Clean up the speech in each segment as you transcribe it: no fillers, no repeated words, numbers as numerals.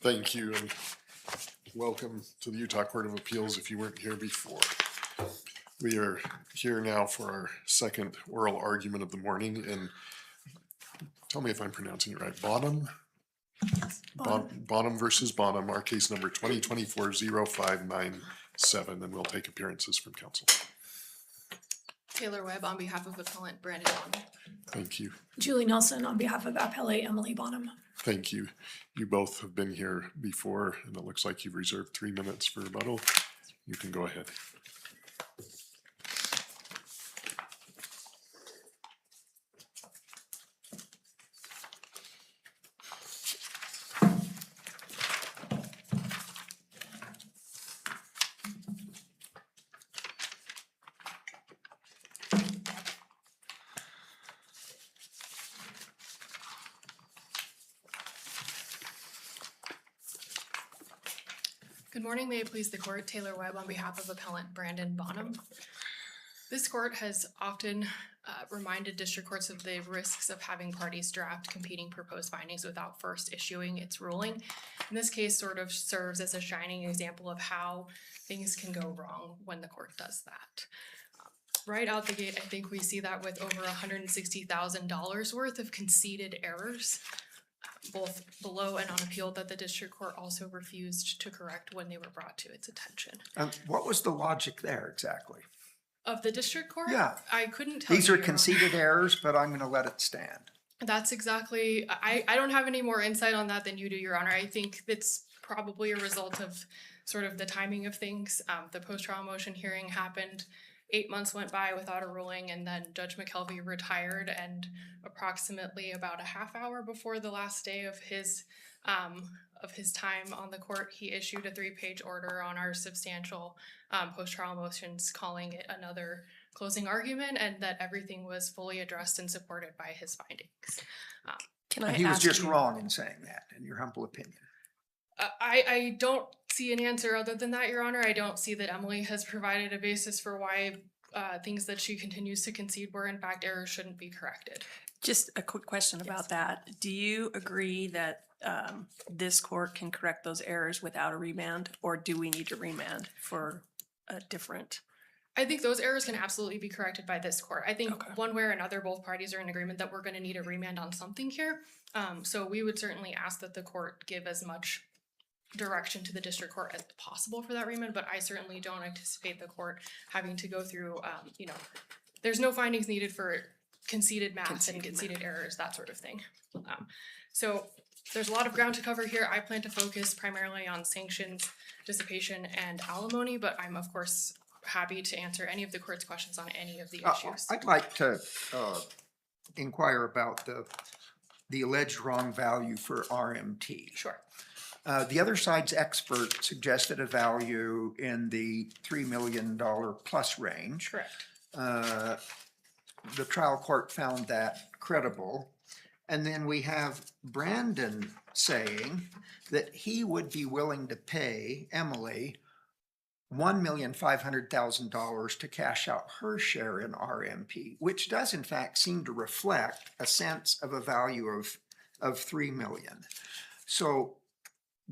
Thank you, and welcome to the Utah Court of Appeals if you weren't here before. We are here now for our second oral argument of the morning, and tell me if I'm pronouncing it right. Bonham? Bonham versus Bonham, our case number 2024-0597, and we'll take appearances from counsel. Taylor Webb on behalf of appellant Brandon Bonham. Thank you. Julie Nelson on behalf of appellee Emily Bonham. Thank you. You both have been here before, and it looks like you've reserved 3 minutes for rebuttal. You can go ahead. Good morning, may it please the court. Taylor Webb on behalf of appellant Brandon Bonham. This court has often reminded district courts of the risks of having parties draft competing proposed findings without first issuing its ruling. And this case sort of serves as a shining example of how things can go wrong when the court does that. Right out the gate, I think we see that with over $160,000 worth of conceded errors, both below and on appeal, that the district court also refused to correct when they were brought to its attention. What was the logic there exactly? Of the district court? Yeah. I couldn't tell you. These are Your Honor. conceded errors, but I'm going to let it stand. That's exactly, I don't have any more insight on that than you do, Your Honor. I think it's probably a result of sort of the timing of things. The post-trial motion hearing happened, 8 months went by without a ruling, and then Judge McKelvey retired, and approximately about a half hour before the last day of his time on the court, he issued a 3-page order on our substantial post-trial motions, calling it another closing argument, and that everything was fully addressed and supported by his findings. And he was just wrong in saying that, in your humble opinion. I don't see an answer other than that, Your Honor. I don't see that Emily has provided a basis for why things that she continues to concede were in fact errors shouldn't be corrected. Just a quick question about that. Do you agree that this court can correct those errors without a remand, or do we need to remand for a different? I think those errors can absolutely be corrected by this court. I think Okay. one way or another, both parties are in agreement that we're going to need a remand on something here. So we would certainly ask that the court give as much direction to the district court as possible for that remand, but I certainly don't anticipate the court having to go through, there's no findings needed for conceded math and conceded errors, that sort of thing. So there's a lot of ground to cover here. I plan to focus primarily on sanctions, dissipation, and alimony, but I'm of course happy to answer any of the court's questions on any of the issues. I'd like to inquire about the alleged wrong value for RMT. Sure. The other side's expert suggested a value in the $3 million plus range. Correct. The trial court found that credible. And then we have Brandon saying that he would be willing to pay Emily $1,500,000 to cash out her share in RMP, which does in fact seem to reflect a sense of a value of $3 million. So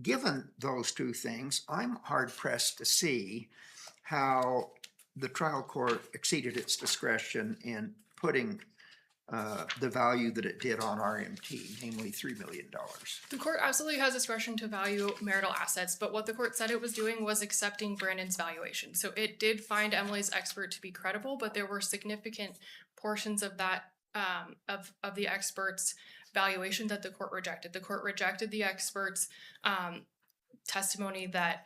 given those two things, I'm hard pressed to see how the trial court exceeded its discretion in putting the value that it did on RMT, namely $3 million. The court absolutely has discretion to value marital assets, but what the court said it was doing was accepting Brandon's valuation. So it did find Emily's expert to be credible, but there were significant portions of that, of the expert's valuation that the court rejected. The court rejected the expert's testimony that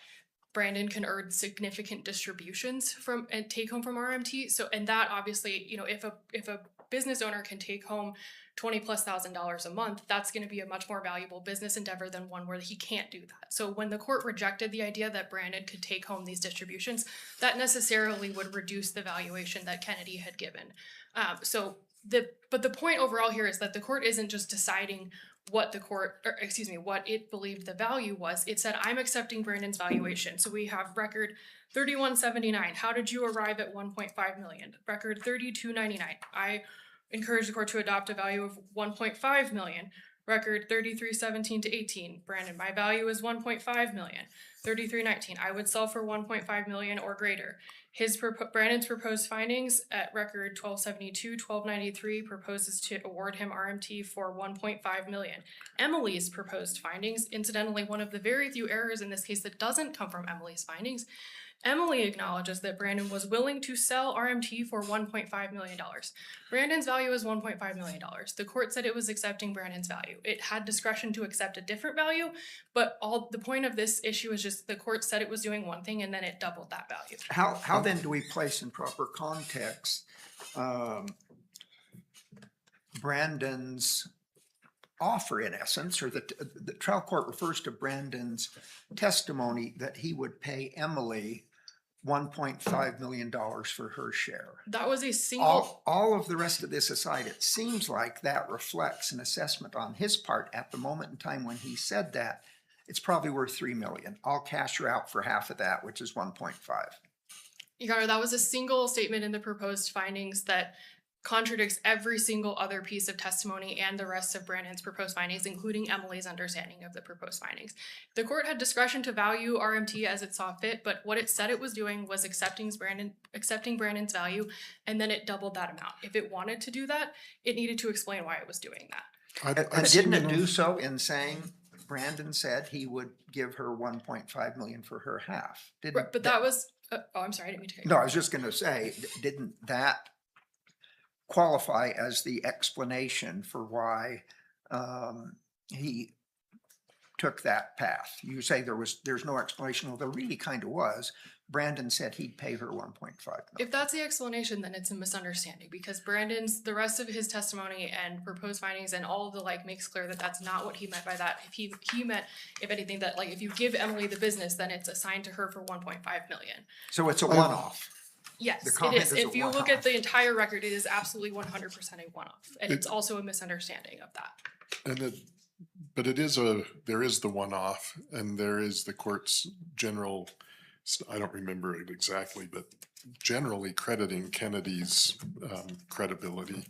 Brandon can earn significant distributions from and take home from RMT. So, and that obviously, if a business owner can take home $20,000+ a month, that's going to be a much more valuable business endeavor than one where he can't do that. So when the court rejected the idea that Brandon could take home these distributions, that necessarily would reduce the valuation that Kennedy had given. But the point overall here is that the court isn't just deciding what it believed the value was. It said, I'm accepting Brandon's valuation. So we have record 3179. How did you arrive at 1.5 million? Record 3299. I encourage the court to adopt a value of 1.5 million. Record 3317 to 18, Brandon, my value is 1.5 million. 3319, I would sell for 1.5 million or greater. Brandon's proposed findings at record 1272, 1293 proposes to award him RMT for 1.5 million. Emily's proposed findings, incidentally, one of the very few errors in this case that doesn't come from Emily's findings. Emily acknowledges that Brandon was willing to sell RMT for $1.5 million. Brandon's value is $1.5 million. The court said it was accepting Brandon's value. It had discretion to accept a different value, but the point of this issue is just the court said it was doing one thing and then it doubled that value. How then do we place in proper context Brandon's offer, in essence, or the trial court refers to Brandon's testimony that he would pay Emily $1.5 million for her share. That was a single. All of the rest of this aside, it seems like that reflects an assessment on his part at the moment in time when he said that it's probably worth $3 million. I'll cash her out for half of that, which is 1.5. Your Honor, that was a single statement in the proposed findings that contradicts every single other piece of testimony and the rest of Brandon's proposed findings, including Emily's understanding of the proposed findings. The court had discretion to value RMT as it saw fit, but what it said it was doing was accepting Brandon's value, and then it doubled that amount. If it wanted to do that, it needed to explain why it was doing that. And didn't it do so in saying Brandon said he would give her 1.5 million for her half? Right, but that was, oh, I'm sorry, I didn't mean to cut you No, off. I was just going to say, didn't that qualify as the explanation for why he took that path? You say there's no explanation. Well, there really kind of was. Brandon said he'd pay her 1.5 million. If that's the explanation, then it's a misunderstanding because the rest of his testimony and proposed findings and all of the like makes clear that that's not what he meant by that. If he meant, if anything, that like if you give Emily the business, then it's assigned to her for 1.5 million. So it's a one-off. Yes, The it comment is. is a If you look one-off. at the entire record, it is absolutely 100% a one-off. And it's also a misunderstanding of that. But there is the one-off and there is the court's general, I don't remember it exactly, but generally crediting Kennedy's credibility.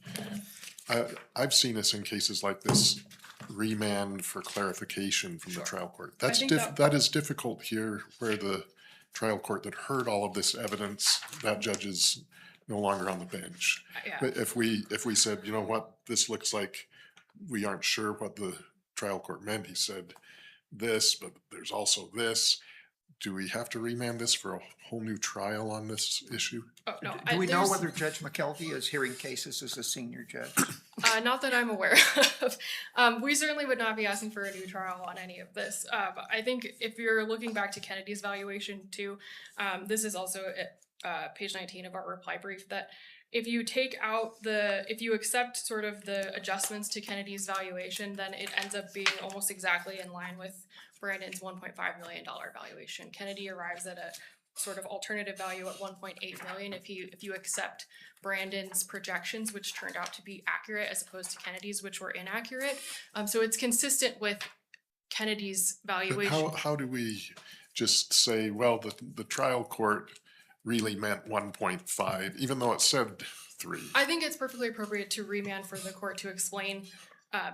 I've seen this in cases like this, remand for clarification from the trial court. That is difficult here where the trial court that heard all of this evidence, that judge is no longer on the bench. Yeah. But if we said, you know what, this looks like we aren't sure what the trial court meant, he said this, but there's also this. Do we have to remand this for a whole new trial on this issue? Oh, no. Do we know whether Judge McKelvey is hearing cases as a senior judge? Not that I'm aware of. We certainly would not be asking for a new trial on any of this. I think if you're looking back to Kennedy's valuation too, this is also at page 19 of our reply brief, that if you if you accept sort of the adjustments to Kennedy's valuation, then it ends up being almost exactly in line with Brandon's $1.5 million valuation. Kennedy arrives at a sort of alternative value at 1.8 million if you accept Brandon's projections, which turned out to be accurate as opposed to Kennedy's, which were inaccurate. So it's consistent with Kennedy's But valuation. how do we just say, well, the trial court really meant 1.5, even though it said 3? I think it's perfectly appropriate to remand for the court to explain,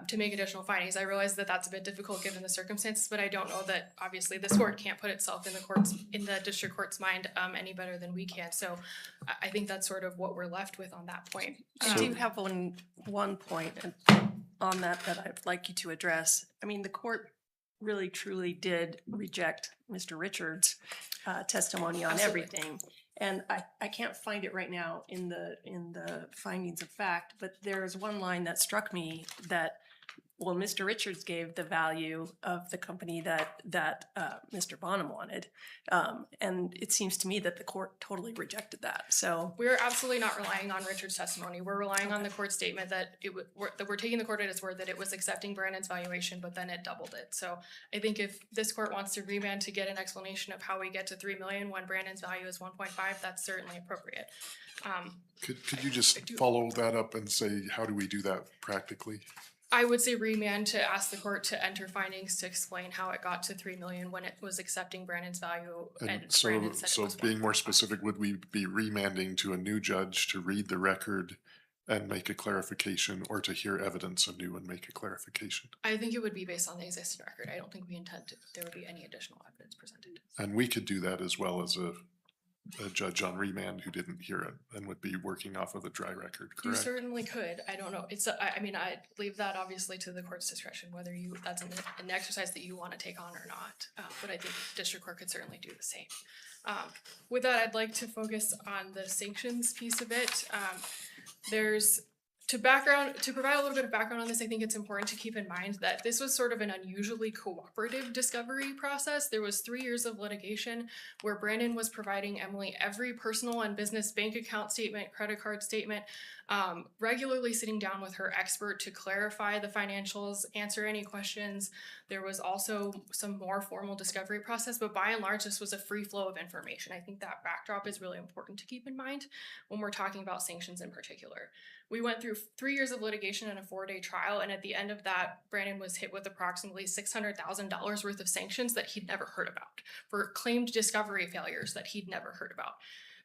to make additional findings. I realize that that's a bit difficult given the circumstances, but I don't know that obviously this court can't put itself in the district court's mind any better than we can. So I think that's sort of what we're left with on that point. I do have one point on that I'd like you to address. I mean, the court really truly did reject Mr. Richards' testimony on Absolutely. everything. And I can't find it right now in the findings of fact, but there's one line that struck me that, well, Mr. Richards gave the value of the company that Mr. Bonham wanted. And it seems to me that the court totally rejected that. So We're absolutely not relying on Richard's testimony. We're relying on the court's statement that we're taking the court at its word that it was accepting Brandon's valuation, but then it doubled it. So I think if this court wants to remand to get an explanation of how we get to 3 million when Brandon's value is 1.5, that's certainly appropriate. Could you just follow that up and say, how do we do that practically? I would say remand to ask the court to enter findings to explain how it got to 3 million when it was accepting Brandon's value and And so, Brandon said it was being more 1.5. specific, would we be remanding to a new judge to read the record and make a clarification, or to hear evidence anew and make a clarification? I think it would be based on the existing record. I don't think we intend to, there would be any additional evidence presented. And we could do that as well as a judge on remand who didn't hear it and would be working off of a dry record, You correct? certainly could. I don't know. I mean, I leave that obviously to the court's discretion, whether that's an exercise that you want to take on or not. But I think district court could certainly do the same. With that, I'd like to focus on the sanctions piece of it. To provide a little bit of background on this, I think it's important to keep in mind that this was sort of an unusually cooperative discovery process. There was 3 years of litigation where Brandon was providing Emily every personal and business bank account statement, credit card statement, regularly sitting down with her expert to clarify the financials, answer any questions. There was also some more formal discovery process, but by and large, this was a free flow of information. I think that backdrop is really important to keep in mind when we're talking about sanctions in particular. We went through 3 years of litigation and a 4-day trial, and at the end of that, Brandon was hit with approximately $600,000 worth of sanctions that he'd never heard about for claimed discovery failures that he'd never heard about.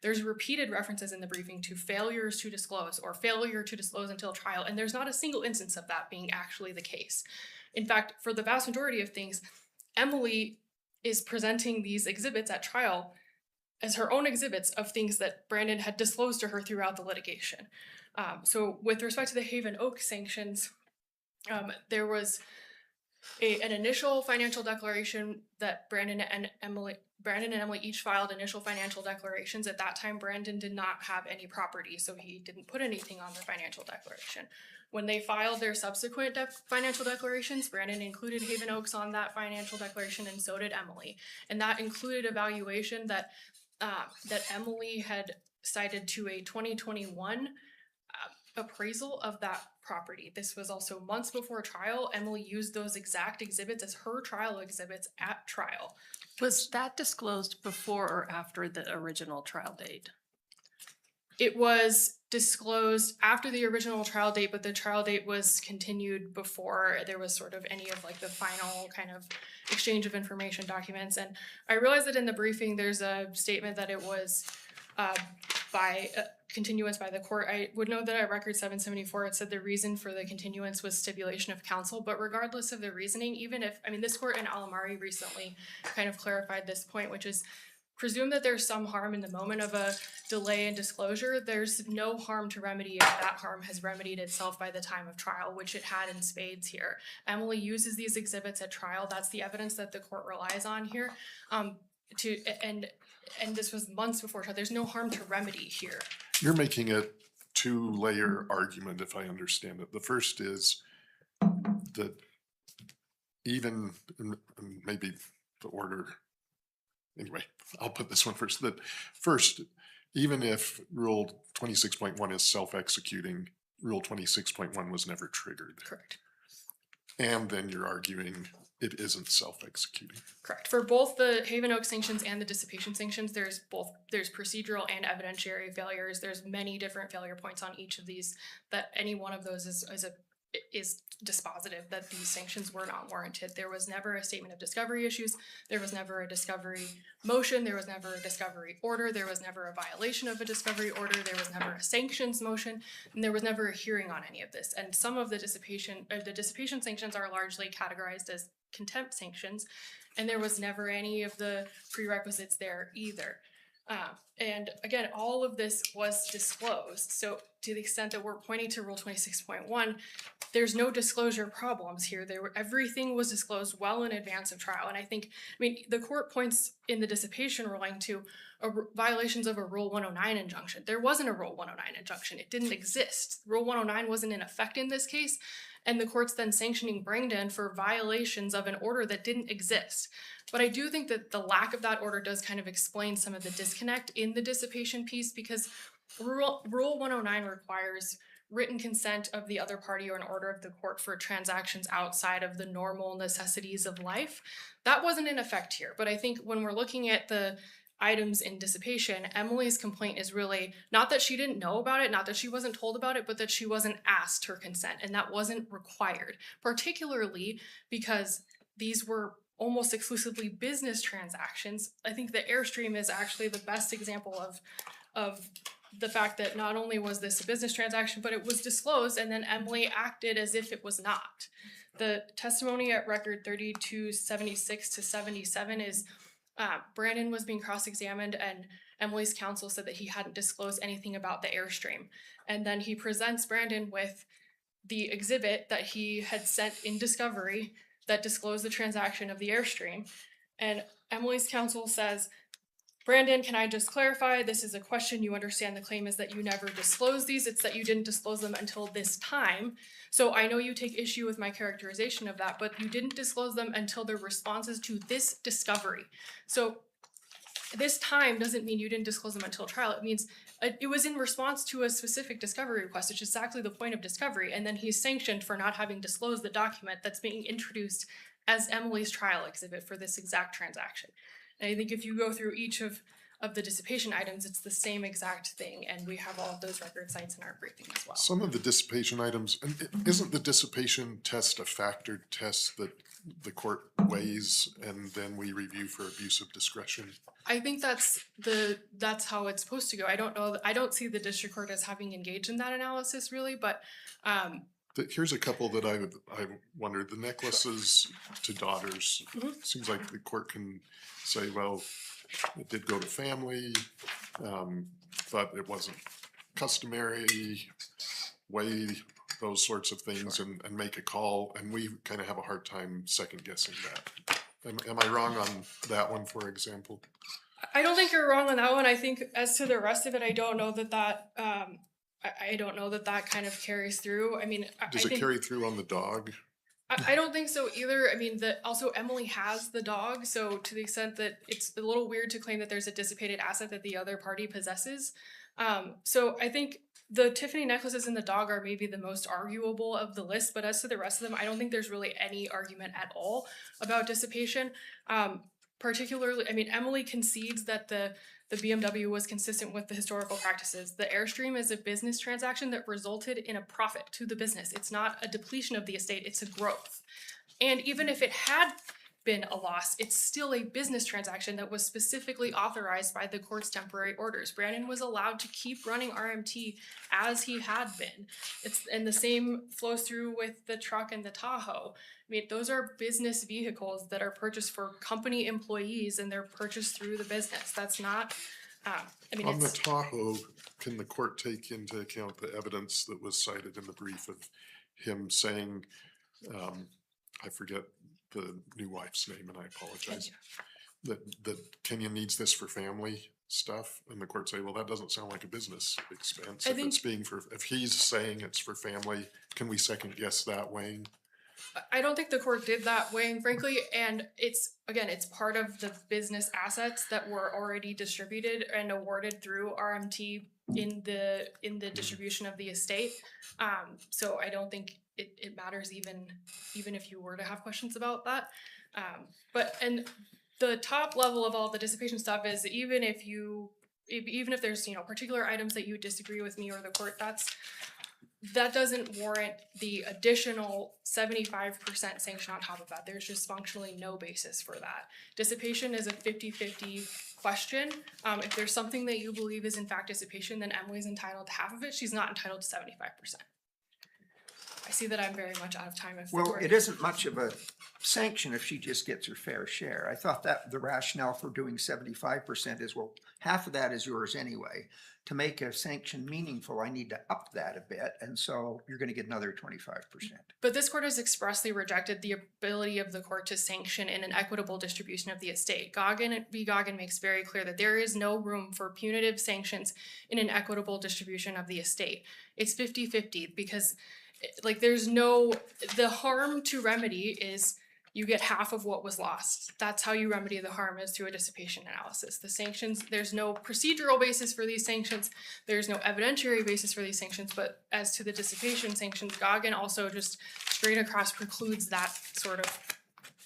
There's repeated references in the briefing to failures to disclose or failure to disclose until trial, and there's not a single instance of that being actually the case. In fact, for the vast majority of things, Emily is presenting these exhibits at trial as her own exhibits of things that Brandon had disclosed to her throughout the litigation. So with respect to the Haven Oak sanctions, there was an initial financial declaration that Brandon and Emily each filed initial financial declarations. At that time, Brandon did not have any property, so he didn't put anything on their financial declaration. When they filed their subsequent financial declarations, Brandon included Haven Oaks on that financial declaration, and so did Emily. And that included a valuation that Emily had cited to a 2021 appraisal of that property. This was also months before trial. Emily used those exact exhibits as her trial exhibits at trial. Was that disclosed before or after the original trial date? It was disclosed after the original trial date, but the trial date was continued before there was sort of any of like the final kind of exchange of information documents. And I realized that in the briefing, there's a statement that it was by continuance by the court. I would note that at record 774, it said the reason for the continuance was stipulation of counsel, but regardless of the reasoning, even if, I mean, this court in Alamari recently kind of clarified this point, which is presume that there's some harm in the moment of a delay in disclosure. There's no harm to remedy if that harm has remedied itself by the time of trial, which it had in spades here. Emily uses these exhibits at trial. That's the evidence that the court relies on here. And this was months before trial. There's no harm to remedy here. You're making a two-layer argument, if I understand it. The first is that even, and maybe the order, anyway, I'll put this one first. That first, even if Rule 26.1 is self-executing, Rule 26.1 was never triggered. Correct. And then you're arguing it isn't self-executing. Correct. For both the Haven Oak sanctions and the dissipation sanctions, there's procedural and evidentiary failures. There's many different failure points on each of these, that any one of those is dispositive that these sanctions were not warranted. There was never a statement of discovery issues. There was never a discovery motion. There was never a discovery order. There was never a violation of a discovery order. There was never a sanctions motion, and there was never a hearing on any of this. And some of the dissipation sanctions are largely categorized as contempt sanctions, and there was never any of the prerequisites there either. And again, all of this was disclosed. So to the extent that we're pointing to Rule 26.1, there's no disclosure problems here. Everything was disclosed well in advance of trial. And I think, the court points in the dissipation ruling to violations of a Rule 109 injunction. There wasn't a Rule 109 injunction. It didn't exist. Rule 109 wasn't in effect in this case. And the court's then sanctioning Brandon for violations of an order that didn't exist. But I do think that the lack of that order does kind of explain some of the disconnect in the dissipation piece, because Rule 109 requires written consent of the other party or an order of the court for transactions outside of the normal necessities of life. That wasn't in effect here. But I think when we're looking at the items in dissipation, Emily's complaint is really not that she didn't know about it, not that she wasn't told about it, but that she wasn't asked her consent, and that wasn't required, particularly because these were almost exclusively business transactions. I think the Airstream is actually the best example of the fact that not only was this a business transaction, but it was disclosed, and then Emily acted as if it was not. The testimony at record 3276 to 77 is Brandon was being cross-examined, and Emily's counsel said that he hadn't disclosed anything about the Airstream. And then he presents Brandon with the exhibit that he had sent in discovery that disclosed the transaction of the Airstream. And Emily's counsel says, Brandon, can I just clarify? This is a question. You understand the claim is that you never disclosed these. It's that you didn't disclose them until this time. So I know you take issue with my characterization of that, but you didn't disclose them until the responses to this discovery. So this time doesn't mean you didn't disclose them until trial. It means it was in response to a specific discovery request, which is exactly the point of discovery. And then he's sanctioned for not having disclosed the document that's being introduced as Emily's trial exhibit for this exact transaction. And I think if you go through each of the dissipation items, it's the same exact thing. And we have all of those record sites in our briefing as well. Some of the dissipation items, and isn't the dissipation test a factored test that the court weighs and then we review for abuse of discretion? I think that's how it's supposed to go. I don't know. I don't see the district court as having engaged in that analysis really, but Here's a couple that I wondered. The necklaces to daughters, seems like the court can say, well, it did go to family, but it wasn't customary, weigh those sorts of things and make a call. And we kind of have a hard time second guessing that. Am I wrong on that one, for example? I don't think you're wrong on that one. I think as to the rest of it, I don't know that I don't know that kind of carries through. I mean, Does it carry through on the dog? I don't think so either. I mean, also Emily has the dog, so to the extent that it's a little weird to claim that there's a dissipated asset that the other party possesses. So I think the Tiffany necklaces and the dog are maybe the most arguable of the list, but as to the rest of them, I don't think there's really any argument at all about dissipation. Particularly, I mean, Emily concedes that the BMW was consistent with the historical practices. The Airstream is a business transaction that resulted in a profit to the business. It's not a depletion of the estate, it's a growth. And even if it had been a loss, it's still a business transaction that was specifically authorized by the court's temporary orders. Brandon was allowed to keep running RMT as he had been. And the same flows through with the truck and the Tahoe. I mean, those are business vehicles that are purchased for company employees and they're purchased through the business. That's not, I mean, On the Tahoe, can the court take into account the evidence that was cited in the brief of him saying, I forget the new wife's name and I apologize, that Kenya needs this for family stuff, and the court say, well, that doesn't sound like a business expense. If he's saying it's for family, can we second guess that, Wayne? I don't think the court did that, Wayne, frankly, and it's part of the business assets that were already distributed and awarded through RMT in the distribution of the estate. So I don't think it matters even if you were to have questions about that. And the top level of all the dissipation stuff is even if there's particular items that you disagree with me or the court, that doesn't warrant the additional 75% sanction on top of that. There's just functionally no basis for that. Dissipation is a 50-50 question. If there's something that you believe is in fact dissipation, then Emily's entitled to half of it. She's not entitled to 75%. I see that I'm very much out of time. Well, it isn't much of a sanction if she just gets her fair share. I thought that the rationale for doing 75% is, well, half of that is yours anyway. To make a sanction meaningful, I need to up that a bit, and so you're going to get another 25%. But this court has expressly rejected the ability of the court to sanction in an equitable distribution of the estate. Goggin makes very clear that there is no room for punitive sanctions in an equitable distribution of the estate. It's 50-50 because the harm to remedy is you get half of what was lost. That's how you remedy the harm, is through a dissipation analysis. The sanctions, there's no procedural basis for these sanctions. There's no evidentiary basis for these sanctions, but as to the dissipation sanctions, Goggin also just straight across precludes that sort of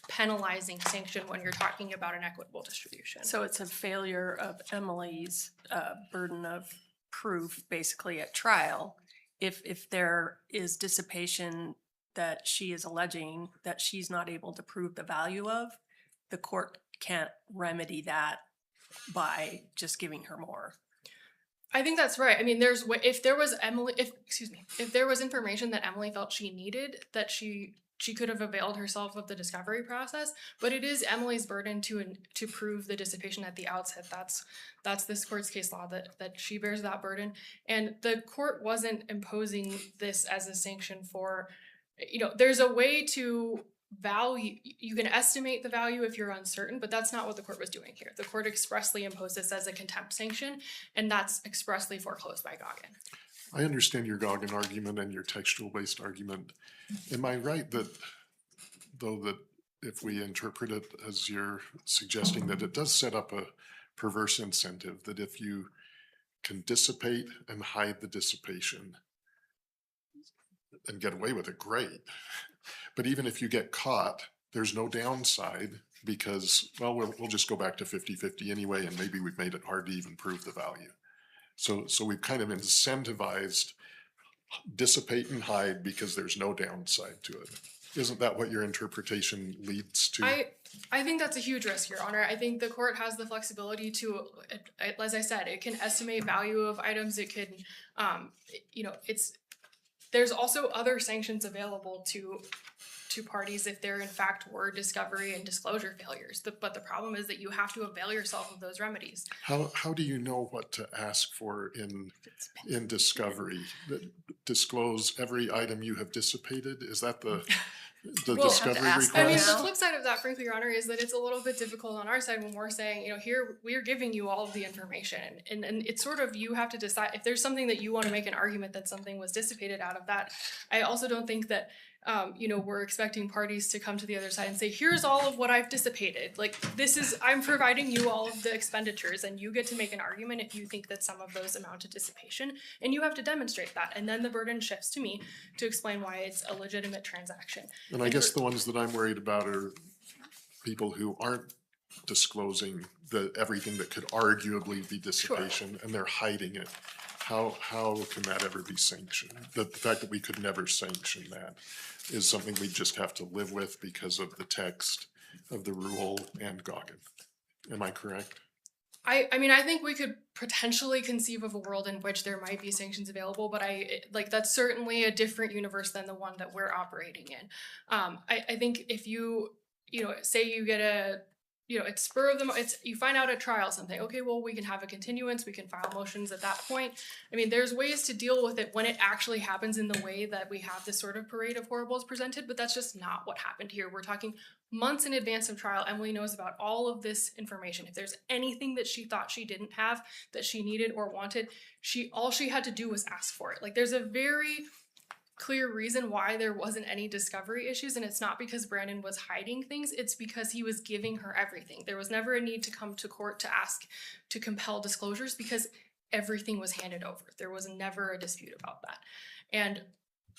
penalizing sanction when you're talking about an equitable distribution. So it's a failure of Emily's burden of proof basically at trial. If there is dissipation that she is alleging that she's not able to prove the value of, the court can't remedy that by just giving her more. I think that's right. I mean, if there was if there was information that Emily felt she needed, that she could have availed herself of the discovery process. But it is Emily's burden to prove the dissipation at the outset. That's this court's case law that she bears that burden, and the court wasn't imposing this as a sanction for. There's a way to value, you can estimate the value if you're uncertain, but that's not what the court was doing here. The court expressly imposed this as a contempt sanction, and that's expressly foreclosed by Goggin. I understand your Goggin argument and your textual-based argument. Am I right that if we interpret it as you're suggesting, that it does set up a perverse incentive, that if you can dissipate and hide the dissipation and get away with it, great. But even if you get caught, there's no downside because, well, we'll just go back to 50-50 anyway, and maybe we've made it hard to even prove the value. So we've kind of incentivized dissipate and hide because there's no downside to it. Isn't that what your interpretation leads to? I think that's a huge risk, Your Honor. I think the court has the flexibility to, as I said, it can estimate value of items. It can, there's also other sanctions available to parties if there in fact were discovery and disclosure failures. But the problem is that you have to avail yourself of those remedies. How do you know what to ask for in discovery? Disclose every item you have dissipated? Is that the discovery request? I mean, the flip side of that, frankly, Your Honor, is that it's a little bit difficult on our side when we're saying, here we're giving you all of the information, and it's sort of, you have to decide if there's something that you want to make an argument that something was dissipated out of that. I also don't think that we're expecting parties to come to the other side and say, here's all of what I've dissipated. Like, I'm providing you all of the expenditures, and you get to make an argument if you think that some of those amount to dissipation, and you have to demonstrate that. And then the burden shifts to me to explain why it's a legitimate transaction. And I guess the ones that I'm worried about are people who aren't disclosing everything that could arguably be dissipation, and they're hiding it. How can that ever be sanctioned? The fact that we could never sanction that is something we just have to live with because of the text of the rule and Goggin. Am I correct? I mean, I think we could potentially conceive of a world in which there might be sanctions available, but that's certainly a different universe than the one that we're operating in. I think if you say you get it's spur of the moment, you find out at trial something, okay, well, we can have a continuance, we can file motions at that point. I mean, there's ways to deal with it when it actually happens in the way that we have this sort of parade of horribles presented, but that's just not what happened here. We're talking months in advance of trial. Emily knows about all of this information. If there's anything that she thought she didn't have, that she needed or wanted, all she had to do was ask for it. Like, there's a very clear reason why there wasn't any discovery issues, and it's not because Brandon was hiding things, it's because he was giving her everything. There was never a need to come to court to ask to compel disclosures because everything was handed over. There was never a dispute about that. And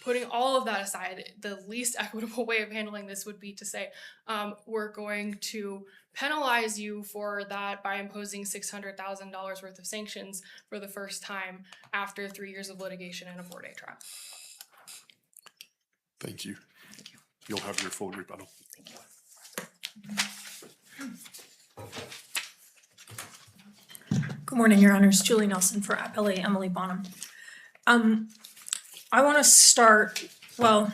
putting all of that aside, the least equitable way of handling this would be to say, we're going to penalize you for that by imposing $600,000 worth of sanctions for the first time after 3 years of litigation and a 4-day trial. Thank you. You'll have your full rebuttal. Good morning, Your Honors. Julie Nelson for Appellee Emily Bonham. I want to start, I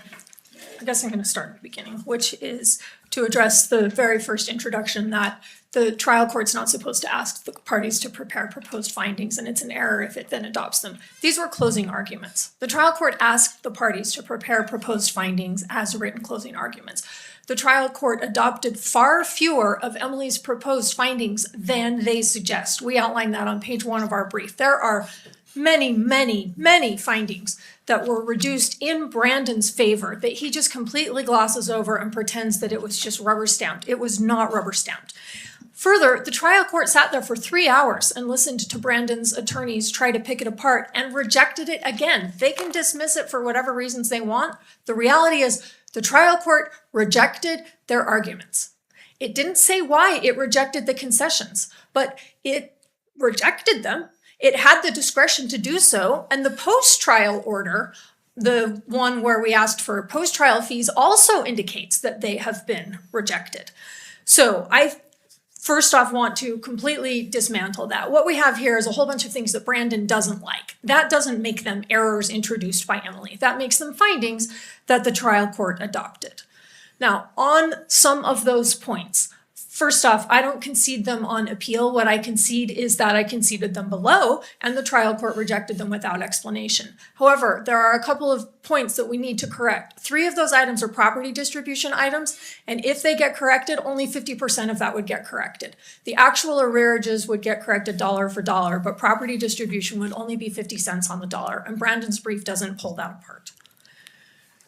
guess I'm going to start at the beginning, which is to address the very first introduction that the trial court's not supposed to ask the parties to prepare proposed findings, and it's an error if it then adopts them. These were closing arguments. The trial court asked the parties to prepare proposed findings as written closing arguments. The trial court adopted far fewer of Emily's proposed findings than they suggest. We outline that on page 1 of our brief. There are many, many, many findings that were reduced in Brandon's favor that he just completely glosses over and pretends that it was just rubber stamped. It was not rubber stamped. Further, the trial court sat there for 3 hours and listened to Brandon's attorneys try to pick it apart and rejected it again. They can dismiss it for whatever reasons they want. The reality is the trial court rejected their arguments. It didn't say why it rejected the concessions, but it rejected them. It had the discretion to do so, and the post-trial order, the one where we asked for post-trial fees, also indicates that they have been rejected. So first off want to completely dismantle that. What we have here is a whole bunch of things that Brandon doesn't like. That doesn't make them errors introduced by Emily. That makes them findings that the trial court adopted. Now, on some of those points, first off, I don't concede them on appeal. What I concede is that I conceded them below, and the trial court rejected them without explanation. However, there are a couple of points that we need to correct. 3 of those items are property distribution items, and if they get corrected, only 50% of that would get corrected. The actual arrearages would get corrected dollar for dollar, but property distribution would only be 50 cents on the dollar, and Brandon's brief doesn't pull that apart.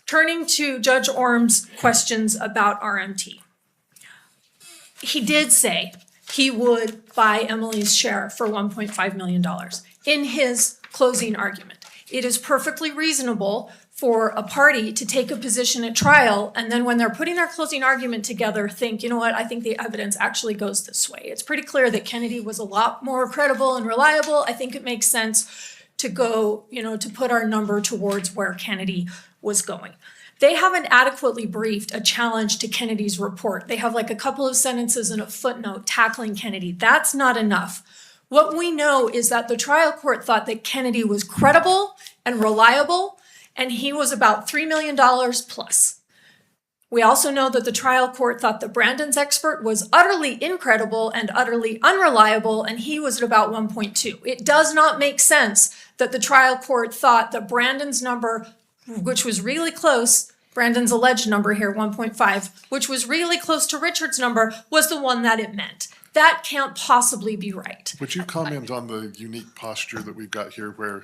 Turning to Judge Orm's questions about RMT. He did say he would buy Emily's share for $1.5 million in his closing argument. It is perfectly reasonable for a party to take a position at trial and then when they're putting their closing argument together think, you know what, I think the evidence actually goes this way. It's pretty clear that Kennedy was a lot more credible and reliable. I think it makes sense to go, to put our number towards where Kennedy was going. They haven't adequately briefed a challenge to Kennedy's report. They have like a couple of sentences and a footnote tackling Kennedy. That's not enough. What we know is that the trial court thought that Kennedy was credible and reliable, and he was about $3 million plus. We also know that the trial court thought that Brandon's expert was utterly incredible and utterly unreliable, and he was at about 1.2. It does not make sense that the trial court thought that Brandon's number, which was really close, Brandon's alleged number here, 1.5, which was really close to Richard's number, was the one that it meant. That can't possibly be right. Would you comment on the unique posture that we've got here where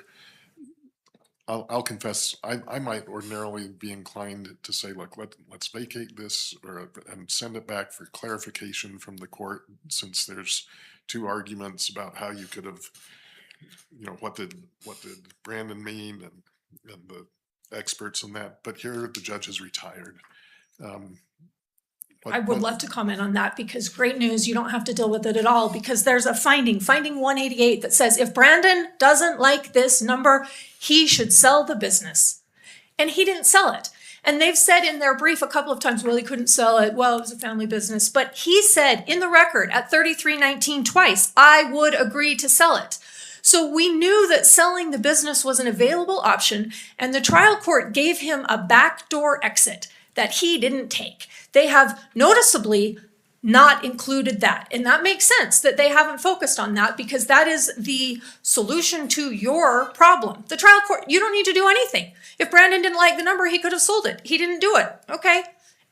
I'll confess, I might ordinarily be inclined to say, look, let's vacate this and send it back for clarification from the court, since there's 2 arguments about how you could have, what did Brandon mean and the experts in that. But here the judge is retired. I would love to comment on that because great news, you don't have to deal with it at all because there's a finding 188 that says if Brandon doesn't like this number, he should sell the business. And he didn't sell it. And they've said in their brief a couple of times, well, he couldn't sell it. Well, it was a family business. But he said in the record at 3319 twice, I would agree to sell it. So we knew that selling the business was an available option, and the trial court gave him a backdoor exit that he didn't take. They have noticeably not included that. And that makes sense that they haven't focused on that because that is the solution to your problem. The trial court, you don't need to do anything. If Brandon didn't like the number, he could have sold it. He didn't do it. Okay.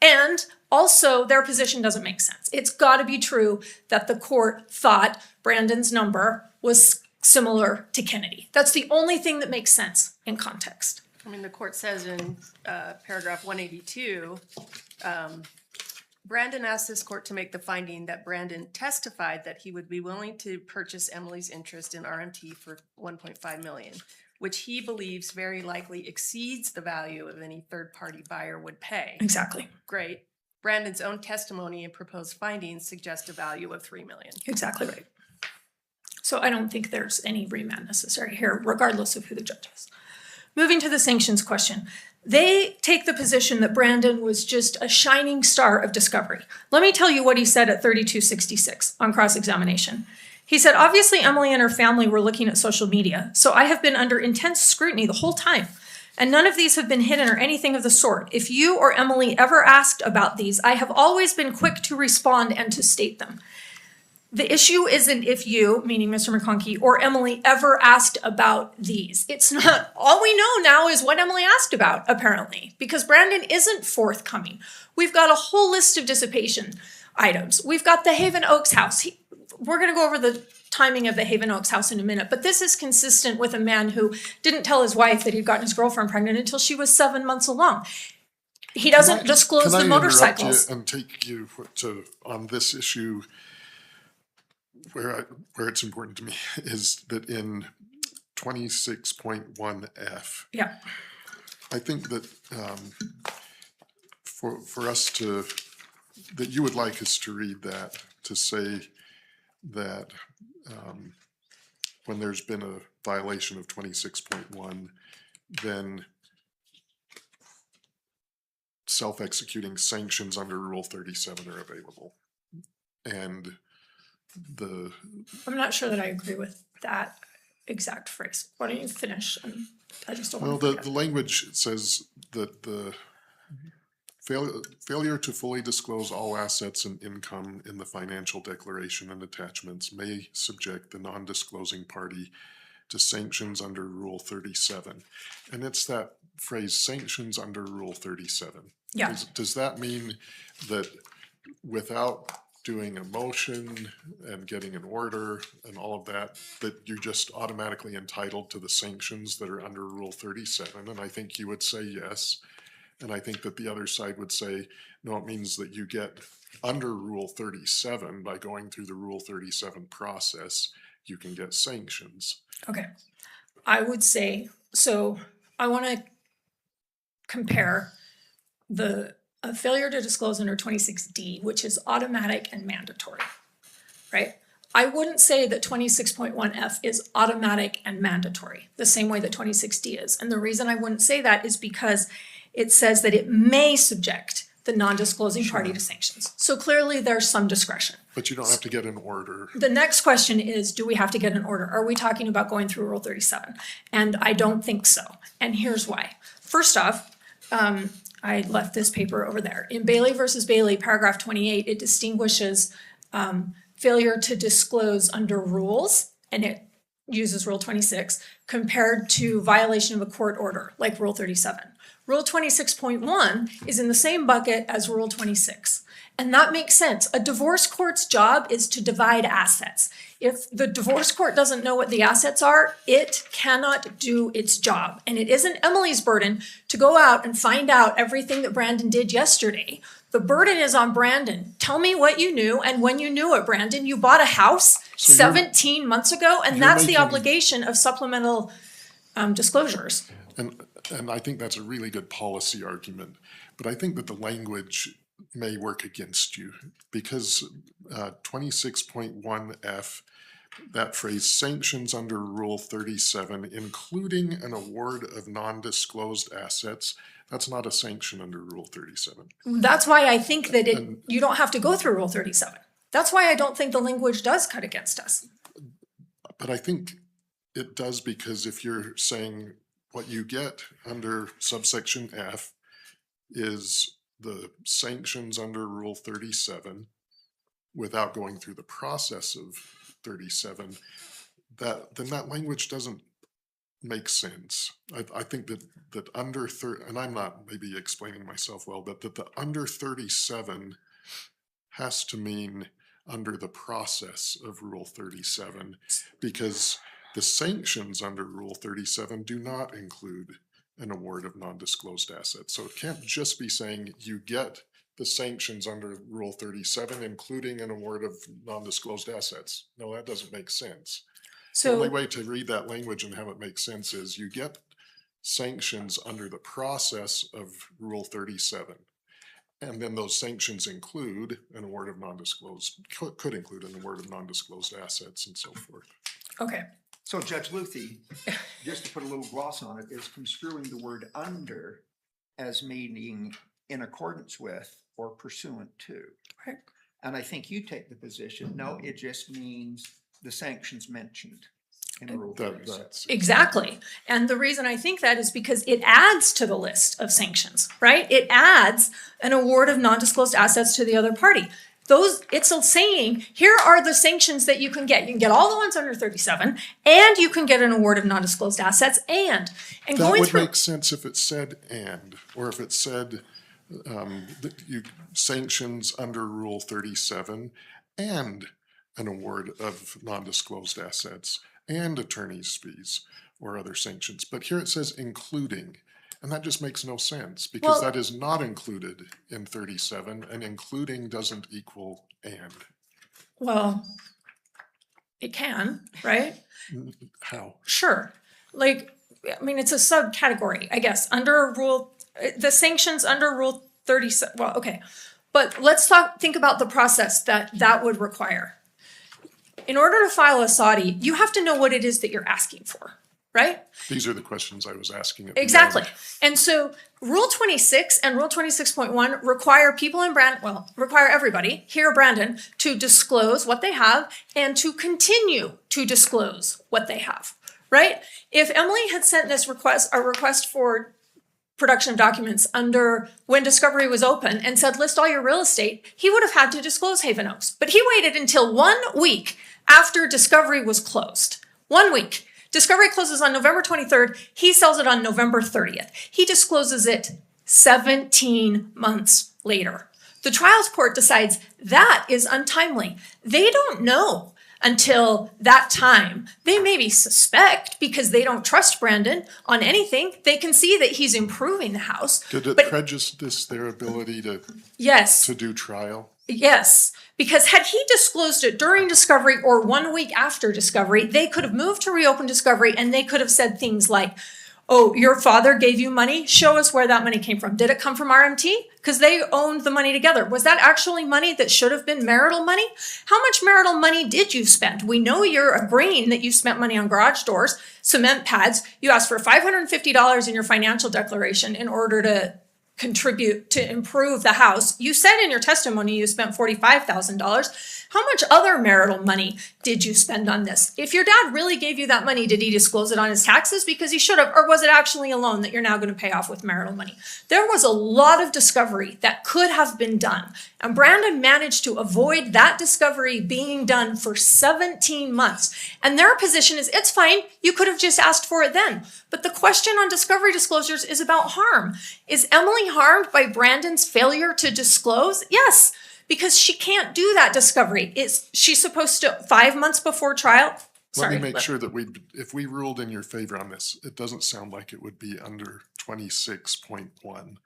And also their position doesn't make sense. It's got to be true that the court thought Brandon's number was similar to Kennedy. That's the only thing that makes sense in context. I mean, the court says in paragraph 182, Brandon asked this court to make the finding that Brandon testified that he would be willing to purchase Emily's interest in RMT for $1.5 million, which he believes very likely exceeds the value of any third-party buyer would pay. Exactly. Great. Brandon's own testimony and proposed findings suggest a value of $3 million. Exactly right. So I don't think there's any remand necessary here, regardless of who the judge is. Moving to the sanctions question. They take the position that Brandon was just a shining star of discovery. Let me tell you what he said at 3266 on cross-examination. He said, obviously Emily and her family were looking at social media, so I have been under intense scrutiny the whole time. And none of these have been hidden or anything of the sort. If you or Emily ever asked about these, I have always been quick to respond and to state them. The issue isn't if you, meaning Mr. McConkey, or Emily ever asked about these. It's not, all we know now is what Emily asked about, apparently, because Brandon isn't forthcoming. We've got a whole list of dissipation items. We've got the Haven Oaks house. We're going to go over the timing of the Haven Oaks house in a minute, but this is consistent with a man who didn't tell his wife that he'd gotten his girlfriend pregnant until she was 7 months along. He doesn't disclose the motorcycles. And take you to on this issue where it's important to me is that in 26.1F, Yeah. I think that for us to, that you would like us to read that, to say that when there's been a violation of 26.1, then self-executing sanctions under Rule 37 are available. And the, I'm not sure that I agree with that exact phrase. Why don't you finish? And I just don't well, want to the forget. language says that the failure to fully disclose all assets and income in the financial declaration and attachments may subject the non-disclosing party to sanctions under Rule 37. And it's that phrase, sanctions under Rule 37. Yeah. Does that mean that without doing a motion and getting an order and all of that, that you're just automatically entitled to the sanctions that are under Rule 37? And I think you would say yes. And I think that the other side would say, no, it means that you get under Rule 37 by going through the Rule 37 process, you can get sanctions. Okay. I would say, so I want to compare the failure to disclose under 26D, which is automatic and mandatory, right? I wouldn't say that 26.1F is automatic and mandatory, the same way that 26D is. And the reason I wouldn't say that is because it says that it may subject the non-disclosing party to sanctions. So clearly there's some discretion. But you don't have to get an order. The next question is, do we have to get an order? Are we talking about going through Rule 37? And I don't think so. And here's why. First off, I left this paper over there. In Bailey versus Bailey, paragraph 28, it distinguishes failure to disclose under rules, and it uses Rule 26, compared to violation of a court order, like Rule 37. Rule 26.1 is in the same bucket as Rule 26. And that makes sense. A divorce court's job is to divide assets. If the divorce court doesn't know what the assets are, it cannot do its job. And it isn't Emily's burden to go out and find out everything that Brandon did yesterday. The burden is on Brandon. Tell me what you knew and when you knew it, Brandon. You bought a house So 17 months ago, and you're that's the making- obligation of supplemental disclosures. And I think that's a really good policy argument. But I think that the language may work against you because 26.1F, that phrase, sanctions under Rule 37, including an award of non-disclosed assets, that's not a sanction under Rule 37. That's why I think that And- you don't have to go through Rule 37. That's why I don't think the language does cut against us. But I think it does, because if you're saying what you get under subsection F is the sanctions under Rule 37 without going through the process of 37, then that language doesn't make sense. I think that under and I'm not maybe explaining myself well, but that the under 37 has to mean under the process of Rule 37, because the sanctions under Rule 37 do not include an award of non-disclosed assets. So it can't just be saying you get the sanctions under Rule 37, including an award of non-disclosed assets. No, that doesn't make sense. The only So, way to read that language and have it make sense is you get sanctions under the process of Rule 37. And then those sanctions include an award of non-disclosed, could include an award of non-disclosed assets and so forth. okay, So Judge Luthi, just to put a little gloss on it, is construing the word under as meaning in accordance with or pursuant to. right. And I think you take the position, no, it just means the sanctions mentioned in Rule 37. That's Exactly. And the reason I think that is because it adds to the list of sanctions, right? It adds an award of non-disclosed assets to the other party. It's saying, here are the sanctions that you can get. You can get all the ones under 37, and you can get an award of non-disclosed assets, and That going would through. make sense if it said and, or if it said that you sanctions under Rule 37 and an award of non-disclosed assets and attorney's fees or other sanctions. But here it says including, and that just makes no sense because Well- that is not included in 37, and including doesn't equal and. Well, it can, right? How? Sure. Like, I mean, it's a subcategory, I guess, under rule, the sanctions under Rule 37, well, okay. But let's think about the process that would require. In order to file a SOTI, you have to know what it is that you're asking for, right? These are the questions I was asking at the end. Exactly. And so Rule 26 and Rule 26.1 require people in require everybody, here Brandon, to disclose what they have and to continue to disclose what they have, right? If Emily had sent this a request for production of documents under when Discovery was open and said, list all your real estate, he would have had to disclose Haven Oaks. But he waited until 1 week after Discovery was closed. 1 week. Discovery closes on November 23rd. He sells it on November 30th. He discloses it 17 months later. The trials court decides that is untimely. They don't know until that time. They maybe suspect because they don't trust Brandon on anything. They can see that he's improving the house. Did it but prejudice their ability yes, to do trial? yes, because had he disclosed it during Discovery or 1 week after Discovery, they could have moved to reopen Discovery and they could have said things like, oh, your father gave you money? Show us where that money came from. Did it come from RMT? Because they owned the money together. Was that actually money that should have been marital money? How much marital money did you spend? We know you're agreeing that you spent money on garage doors, cement pads. You asked for $550 in your financial declaration in order to contribute to improve the house. You said in your testimony you spent $45,000. How much other marital money did you spend on this? If your dad really gave you that money, did he disclose it on his taxes? Because he should have. Or was it actually a loan that you're now going to pay off with marital money? There was a lot of discovery that could have been done. And Brandon managed to avoid that discovery being done for 17 months. And their position is, it's fine. You could have just asked for it then. But the question on discovery disclosures is about harm. Is Emily harmed by Brandon's failure to disclose? Yes. Because she can't do that discovery. She's supposed to 5 months before trial? Let me make sure that if we ruled in your favor on this, it doesn't sound like it would be under 26.1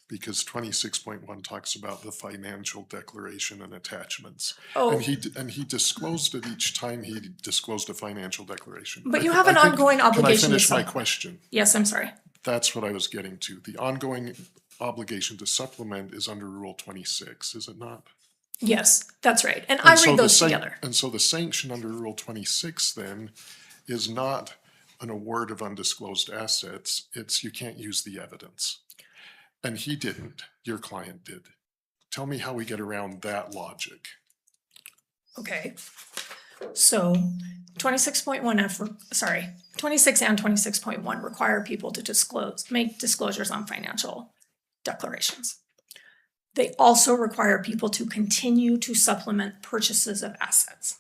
because 26.1 talks about the financial declaration and attachments. Oh. And he disclosed it each time he disclosed a financial declaration. But you have an ongoing obligation to Can I finish my supplement. question? Yes, I'm sorry. That's what I was getting to. The ongoing obligation to supplement is under Rule 26, is it not? Yes, that's right. And And I so read the those san- together. And so the sanction under Rule 26 then is not an award of undisclosed assets, it's you can't use the evidence. And he didn't, your client did. Tell me how we get around that logic. Okay. So 26.1F, 26 and 26.1 require people to make disclosures on financial declarations. They also require people to continue to supplement purchases of assets.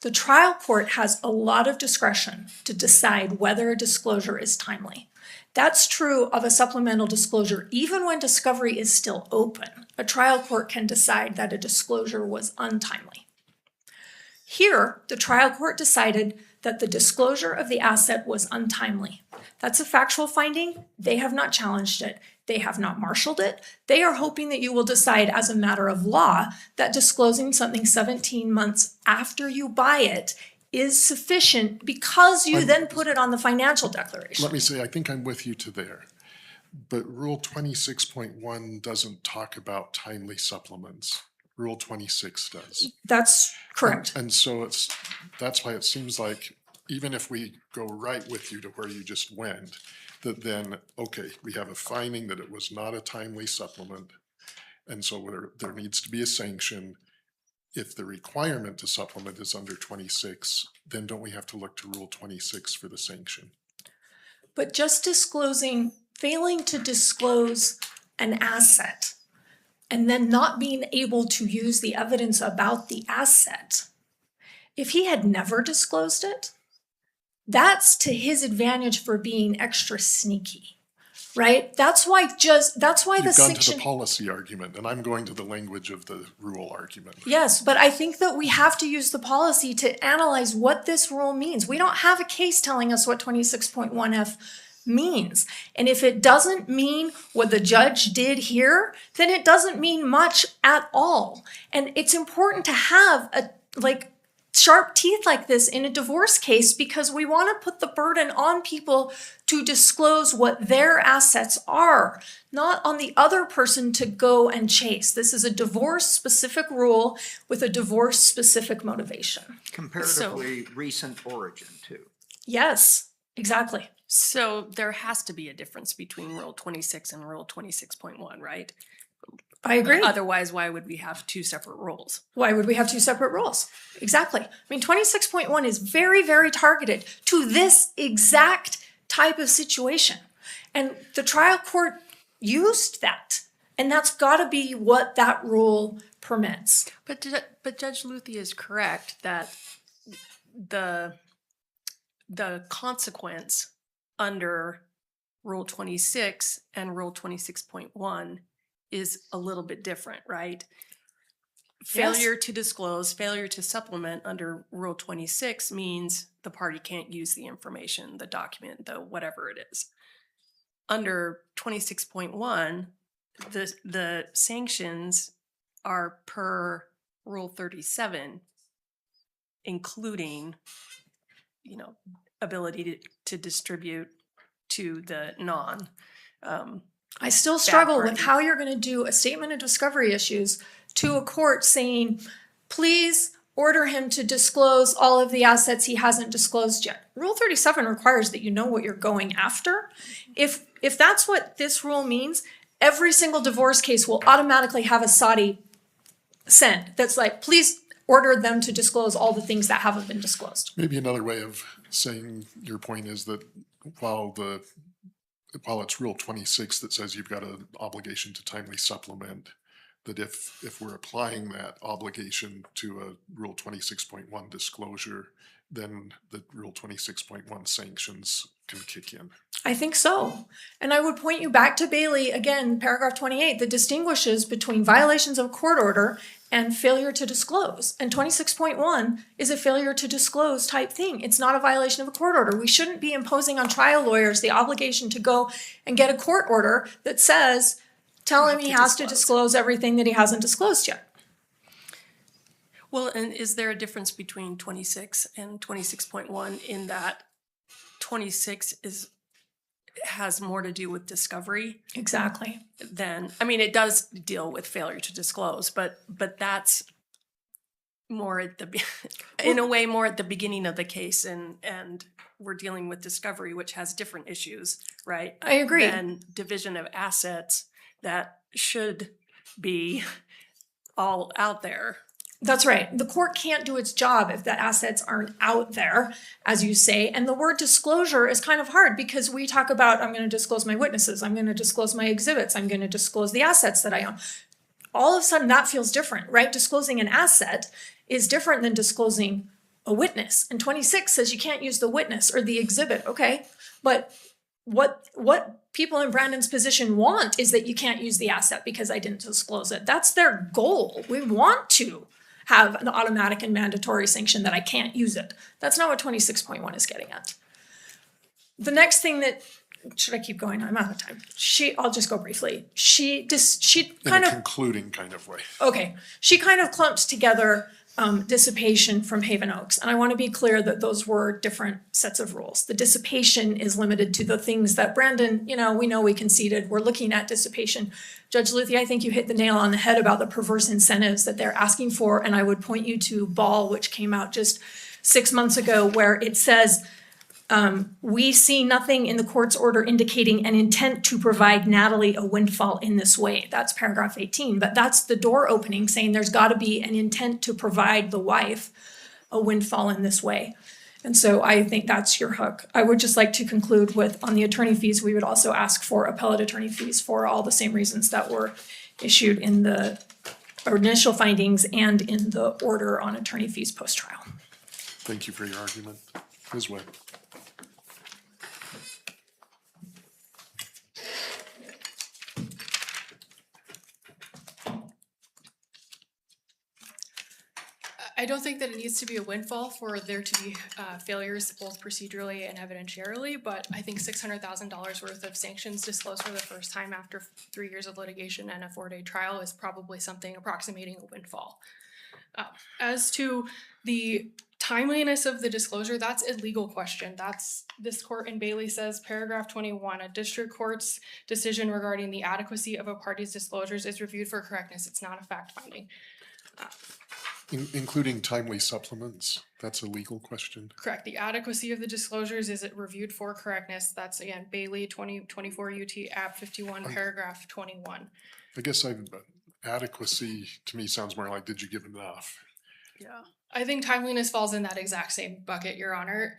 The trial court has a lot of discretion to decide whether a disclosure is timely. That's true of a supplemental disclosure even when discovery is still open. A trial court can decide that a disclosure was untimely. Here, the trial court decided that the disclosure of the asset was untimely. That's a factual finding. They have not challenged it. They have not marshaled it. They are hoping that you will decide as a matter of law that disclosing something 17 months after you buy it is sufficient because you then put it on the financial declaration. Let me say, I think I'm with you to there. But Rule 26.1 doesn't talk about timely supplements. Rule 26 does. That's correct. And so that's why it seems like even if we go right with you to where you just went, that then, okay, we have a finding that it was not a timely supplement. And so there needs to be a sanction. If the requirement to supplement is under 26, then don't we have to look to Rule 26 for the sanction? But just failing to disclose an asset and then not being able to use the evidence about the asset, if he had never disclosed it, that's to his advantage for being extra sneaky, right? That's why the You've gone to section. the policy argument, and I'm going to the language of the rule argument. Yes, but I think that we have to use the policy to analyze what this rule means. We don't have a case telling us what 26.1F means. And if it doesn't mean what the judge did here, then it doesn't mean much at all. And it's important to have sharp teeth like this in a divorce case because we want to put the burden on people to disclose what their assets are, not on the other person to go and chase. This is a divorce-specific rule with a divorce-specific motivation. Comparatively recent origin too. Yes, Exactly. So there has to be a difference between Rule 26 and Rule 26.1, right? I agree. Otherwise, why would we have two separate rules? Why would we have two separate rules? Exactly. I mean, 26.1 is very, very targeted to this exact type of situation. And the trial court used that. And that's got to be what that rule permits. But Judge Luthi is correct that the consequence under Rule 26 and Rule 26.1 is a little bit different, right? Failure to disclose, failure to supplement under Rule 26 means the party can't use the information, the document, the whatever it is. Under 26.1, the sanctions are per Rule 37, including, ability to distribute to the non. I still struggle with party. how you're going to do a statement of discovery issues to a court saying, please order him to disclose all of the assets he hasn't disclosed yet. Rule 37 requires that you know what you're going after. If that's what this rule means, every single divorce case will automatically have a SADI sent that's like, please order them to disclose all the things that haven't been disclosed. Maybe another way of saying your point is that while it's Rule 26 that says you've got an obligation to timely supplement, that if we're applying that obligation to a Rule 26.1 disclosure, then the Rule 26.1 sanctions can kick in. I think so. And I would point you back to Bailey, again, paragraph 28, that distinguishes between violations of court order and failure to disclose. And 26.1 is a failure to disclose type thing. It's not a violation of a court order. We shouldn't be imposing on trial lawyers the obligation to go and get a court order that says, tell him he has to disclose everything that he hasn't disclosed yet. Well, and is there a difference between 26 and 26.1 in that 26 has more to do with discovery Exactly. than, it does deal with failure to disclose, but that's more at in a way more at the beginning of the case, and we're dealing with discovery, which has different issues, right? I agree. And division of assets that should be all out there. That's right. The court can't do its job if the assets aren't out there, as you say. And the word disclosure is kind of hard because we talk about, I'm going to disclose my witnesses, I'm going to disclose my exhibits, I'm going to disclose the assets that I own. All of a sudden that feels different, right? Disclosing an asset is different than disclosing a witness. And 26 says you can't use the witness or the exhibit, okay? But what people in Brandon's position want is that you can't use the asset because I didn't disclose it. That's their goal. We want to have an automatic and mandatory sanction that I can't use it. That's not what 26.1 is getting at. The next thing that, should I keep going? I'm out of time. I'll just go briefly. She In kind a of, concluding kind of way. okay, she kind of clumps together dissipation from Haven Oaks. And I want to be clear that those were different sets of rules. The dissipation is limited to the things that Brandon, we know we conceded. We're looking at dissipation. Judge Luthi, I think you hit the nail on the head about the perverse incentives that they're asking for. And I would point you to Ball, which came out just 6 months ago, where it says, we see nothing in the court's order indicating an intent to provide Natalie a windfall in this way. That's paragraph 18, but that's the door opening saying there's got to be an intent to provide the wife a windfall in this way. And so I think that's your hook. I would just like to conclude with, on the attorney fees, we would also ask for appellate attorney fees for all the same reasons that were issued in the initial findings and in the order on attorney fees post-trial. Thank you for your argument. Ms. Webb. I don't think that it needs to be a windfall for there to be failures both procedurally and evidentiarily, but I think $600,000 worth of sanctions disclosed for the first time after 3 years of litigation and a 4-day trial is probably something approximating a windfall. As to the timeliness of the disclosure, that's a legal question. This court in Bailey says, paragraph 21, a district court's decision regarding the adequacy of a party's disclosures is reviewed for correctness. It's not a fact finding. Including timely supplements. That's a legal question. Correct. The adequacy of the disclosures, is it reviewed for correctness? That's again, Bailey 2024 UT App 51, paragraph 21. I guess adequacy to me sounds more like, did you give enough? Yeah. I think timeliness falls in that exact same bucket, Your Honor.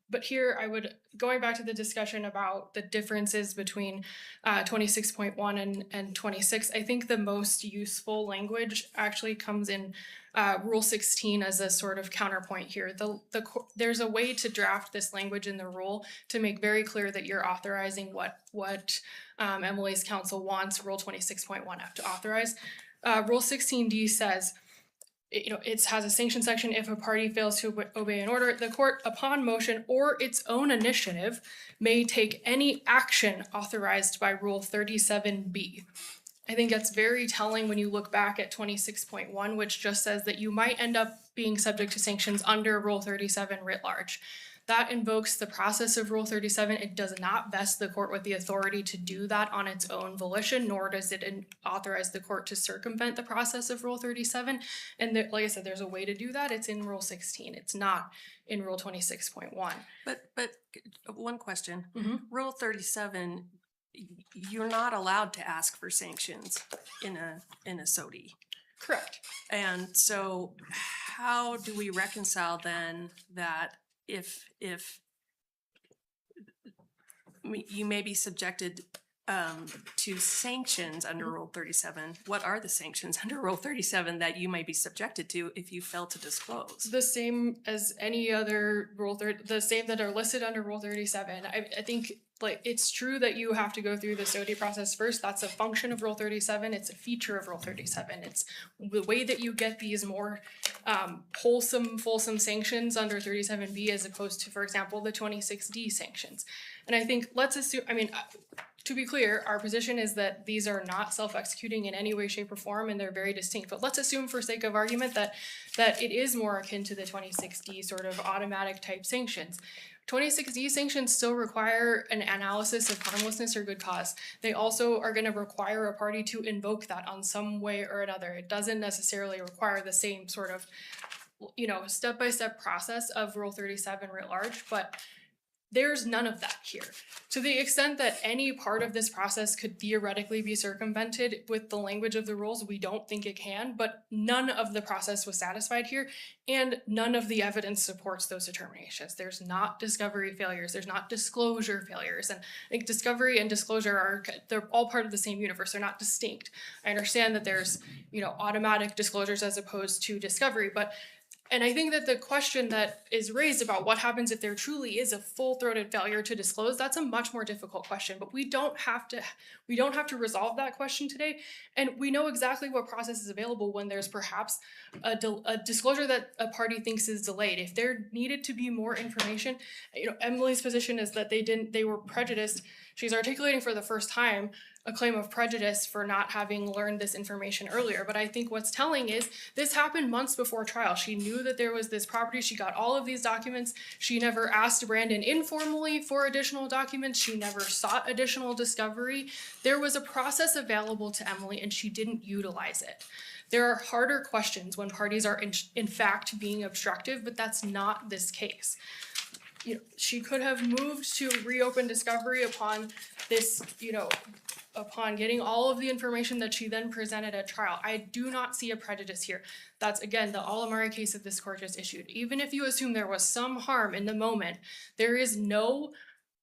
But here I would, going back to the discussion about the differences between 26.1 and 26, I think the most useful language actually comes in Rule 16 as a sort of counterpoint here. There's a way to draft this language in the rule to make very clear that you're authorizing what Emily's counsel wants Rule 26.1 to authorize. Rule 16D says, it has a sanction section. If a party fails to obey an order, the court, upon motion or its own initiative, may take any action authorized by Rule 37B. I think that's very telling when you look back at 26.1, which just says that you might end up being subject to sanctions under Rule 37 writ large. That invokes the process of Rule 37. It does not vest the court with the authority to do that on its own volition, nor does it authorize the court to circumvent the process of Rule 37. And like I said, there's a way to do that. It's in Rule 16. It's not in Rule 26.1. But one question, Mhm. Rule 37, you're not allowed to ask for sanctions in a SOTI. Correct. And so how do we reconcile then that if you may be subjected to sanctions under Rule 37, what are the sanctions under Rule 37 that you may be subjected to if you fail to disclose? The same as any other the same that are listed under Rule 37. I think it's true that you have to go through the SOTI process first. That's a function of Rule 37. It's a feature of Rule 37. It's the way that you get these more fulsome sanctions under 37B as opposed to, for example, the 26D sanctions. And I think let's assume, to be clear, our position is that these are not self-executing in any way, shape, or form, and they're very distinct. But let's assume, for sake of argument, that it is more akin to the 26D sort of automatic type sanctions. 26D sanctions still require an analysis of harmlessness or good cause. They also are going to require a party to invoke that on some way or another. It doesn't necessarily require the same sort of, step-by-step process of Rule 37 writ large, but there's none of that here. To the extent that any part of this process could theoretically be circumvented with the language of the rules, we don't think it can, but none of the process was satisfied here, and none of the evidence supports those determinations. There's not discovery failures, there's not disclosure failures, and I think discovery and disclosure they're all part of the same universe, they're not distinct. I understand that there's, automatic disclosures as opposed to discovery, and I think that the question that is raised about what happens if there truly is a full-throated failure to disclose, that's a much more difficult question, but we don't have to resolve that question today. And we know exactly what process is available when there's perhaps a disclosure that a party thinks is delayed. If there needed to be more information, Emily's position is that they were prejudiced. She's articulating for the first time a claim of prejudice for not having learned this information earlier. But I think what's telling is this happened months before trial. She knew that there was this property. She got all of these documents. She never asked Brandon informally for additional documents. She never sought additional discovery. There was a process available to Emily and she didn't utilize it. There are harder questions when parties are in fact being obstructive, but that's not this case. She could have moved to reopen discovery upon this, upon getting all of the information that she then presented at trial. I do not see a prejudice here. That's, again, the Alamari case that this court just issued. Even if you assume there was some harm in the moment, there is no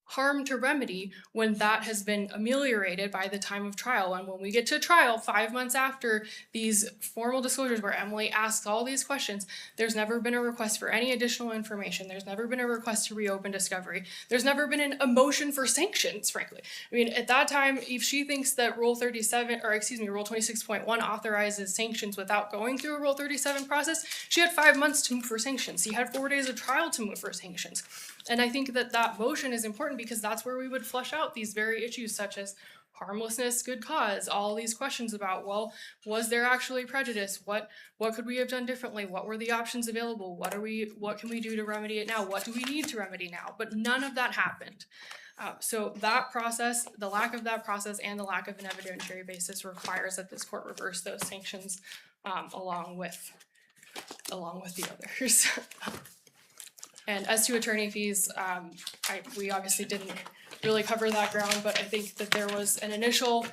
harm to remedy when that has been ameliorated by the time of trial. And when we get to trial 5 months after these formal disclosures where Emily asks all these questions, there's never been a request for any additional information. There's never been a request to reopen discovery. There's never been a motion for sanctions, frankly. At that time, if she thinks that Rule 26.1 authorizes sanctions without going through a Rule 37 process, she had 5 months to move for sanctions. She had 4 days of trial to move for sanctions. And I think that motion is important because that's where we would flesh out these very issues such as harmlessness, good cause, all these questions about, well, was there actually prejudice? What could we have done differently? What were the options available? What can we do to remedy it now? What do we need to remedy now? But none of that happened. So that process, the lack of that process and the lack of an evidentiary basis requires that this court reverse those sanctions along with along with the others. And as to attorney fees, we obviously didn't really cover that ground, but I think that there was an initial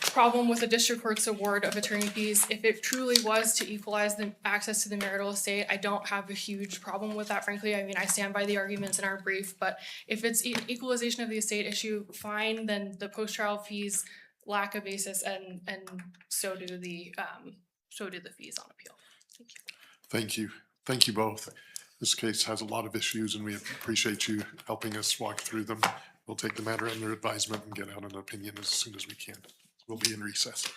problem with the district court's award of attorney fees. If it truly was to equalize the access to the marital estate, I don't have a huge problem with that, frankly. I mean, I stand by the arguments in our brief, but if it's equalization of the estate issue, fine, then the post-trial fees lack a basis, and so do the fees on appeal. Thank you. Thank you. Thank you both. This case has a lot of issues and we appreciate you helping us walk through them. We'll take the matter under advisement and get out an opinion as soon as we can. We'll be in recess.